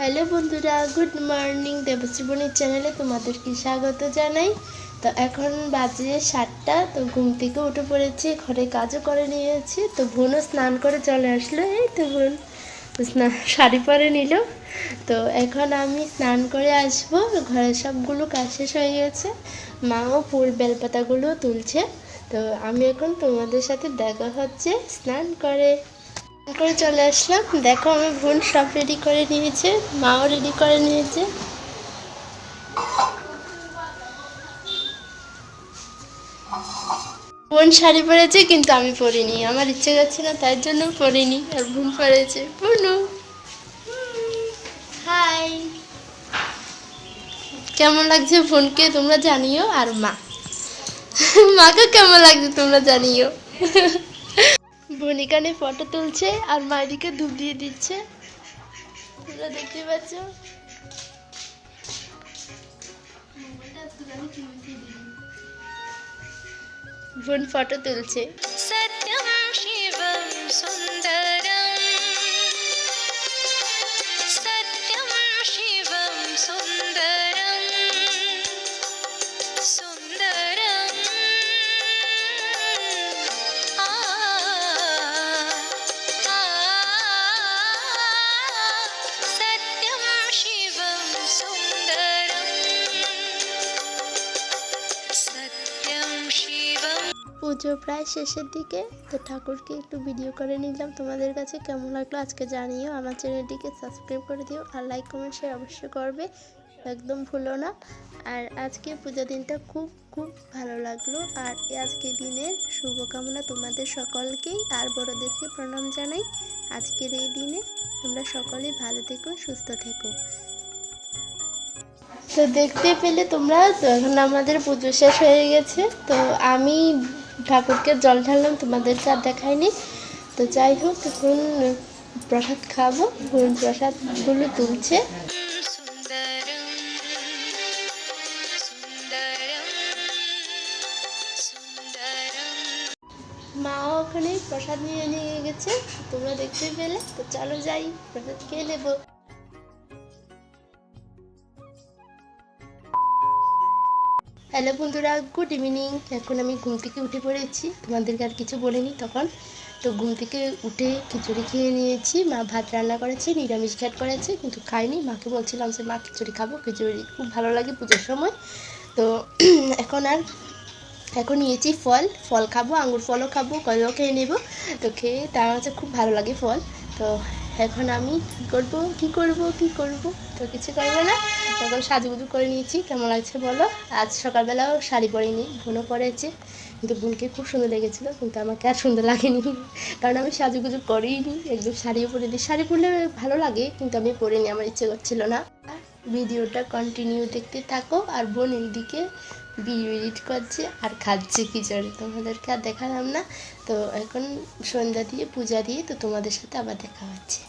Hello বন্ধুরা, good morning. Debashree চ্যানেলে তোমাদেরকে স্বাগত জানাই। তো এখন বাজে 7টা। তো ঘুম থেকে উঠে পড়েছি, ঘরে কাজও করে নিয়েছি। তো বোনও স্নান করে চলে আসলো। এই তো বোন শাড়ি পরে নিল। তো এখন আমি স্নান করে আসবো। ঘরের সবগুলো কাজ শেষ হয়ে গেছে, মাও ফুল বেলপাতাগুলো তুলছে। তো আমি এখন তোমাদের সাথে দেখা হচ্ছে স্নান করে চলে আসলাম। দেখো আমার বোন সব রেডি করে নিয়েছে, মাও রেডি করে নিয়েছে। বোন শাড়ি পরেছে কিন্তু আমি পরিনি, আমার ইচ্ছে যাচ্ছে না তাই জন্য পরিনি। আর বোন পরেছে। বুনু হাই, কেমন লাগছে বোনকে তোমরা জানিও। আর মাকে কেমন লাগছে তোমরা জানিও। বোন এখানে ফটো তুলছে আর মা এদিকে ধূপ দিয়ে দিচ্ছে, তোমরা দেখতে পাচ্ছ। বোন ফটো তুলছে। সত্যম শিবম সুন্দরম, সত্যম শিবম সুন্দরম, সুন্দরম আ সত্যম শিবম সুন্দরম, সত্যম শিবম। পুজো প্রায় শেষের দিকে, তো ঠাকুরকে একটু ভিডিও করে নিলাম। তোমাদের কাছে কেমন লাগলো আজকে জানিও। আমার চ্যানেলটিকে সাবস্ক্রাইব করে দিও আর লাইক কমেন্ট শেয়ার অবশ্যই করবে, একদম ভুলো না। আর আজকে পূজা দিনটা খুব খুব ভালো লাগলো। আর আজকে দিনের শুভকামনা তোমাদের সকলকেই, আর বড়োদেরকে প্রণাম জানাই। আজকের এই দিনে তোমরা সকলেই ভালো থেকো, সুস্থ থেকো। তো দেখতে পেলে তোমরা, তো এখন আমাদের পুজো শেষ হয়ে গেছে। তো আমি ঠাকুরকে জল ঢাললাম, তোমাদেরকে আর দেখাইনি। তো যাই হোক, এখন প্রসাদ খাবো। প্রসাদগুলো তুলছে। মাও ওখানে প্রসাদ নিয়ে গেছে, তোমরা দেখতে পেলে। তো চলো যাই, প্রসাদ খেয়ে নেবো। হ্যালো বন্ধুরা, গুড ইভিনিং। এখন আমি ঘুম থেকে উঠে পড়েছি, তোমাদেরকে আর কিছু বলিনি তখন। তো ঘুম থেকে উঠে খিচুড়ি খেয়ে নিয়েছি। মা ভাত রান্না করেছে, নিরামিষ ঘ্যাট করেছে, কিন্তু খাইনি। মাকে বলছিলাম যে মা খিচুড়ি খাবো, খিচুড়ি খুব ভালো লাগে পুজোর সময়। তো এখন নিয়েছি ফল খাবো, আঙুর ফলও খাবো, কলাও খেয়ে নেবো। তো খেয়ে তার হচ্ছে খুব ভালো লাগে ফল। তো এখন আমি কী করবো, তো কিছু করবো না। তখন সাজুগুজু করে নিয়েছি। কেমন লাগছে বলো। আজ সকালবেলাও শাড়ি পরিনি, বোনও পরেছে, কিন্তু বোনকে খুব সুন্দর লেগেছিলো, কিন্তু আমাকে আর সুন্দর লাগেনি, কারণ আমি সাজুগুজু করিনি। একদম শাড়িও পরিনি। শাড়ি পরলে ভালো লাগে, কিন্তু আমি পরিনি, আমার ইচ্ছে করছিল না। ভিডিওটা কন্টিনিউ দেখতে থাকো। আর বোন এইদিকে ভিডিও এডিট করছে আর খাচ্ছে খিচুড়ি, তোমাদেরকে আর দেখালাম না। তো এখন সন্ধ্যা দিয়ে পূজা দিয়ে তো তোমাদের সাথে আবার দেখা হচ্ছে।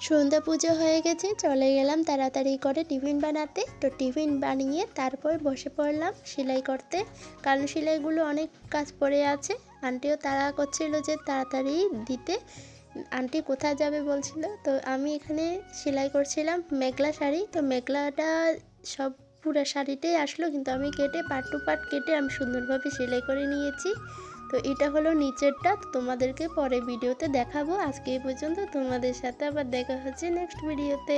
সন্ধ্যা পুজো হয়ে গেছে, চলে গেলাম তাড়াতাড়ি করে টিফিন বানাতে। তো টিফিন বানিয়ে তারপর বসে পড়লাম সেলাই করতে, কারণ সেলাইগুলো অনেক কাজ পড়ে আছে। আন্টিও তাড়া করছিল যে তাড়াতাড়ি দিতে। আন্টি কোথায় যাবে বলছিল। তো আমি এখানে সেলাই করছিলাম মেখলা শাড়ি। তো মেখলাটা সব পুরো শাড়িটাই আসলো, কিন্তু আমি কেটে পার্ট টু পার্ট কেটে আমি সুন্দরভাবে সেলাই করে নিয়েছি। তো এটা হলো নিচেরটা, তোমাদেরকে পরে ভিডিওতে দেখাবো। আজকে এই পর্যন্ত, তোমাদের সাথে আবার দেখা হচ্ছে নেক্সট ভিডিওতে।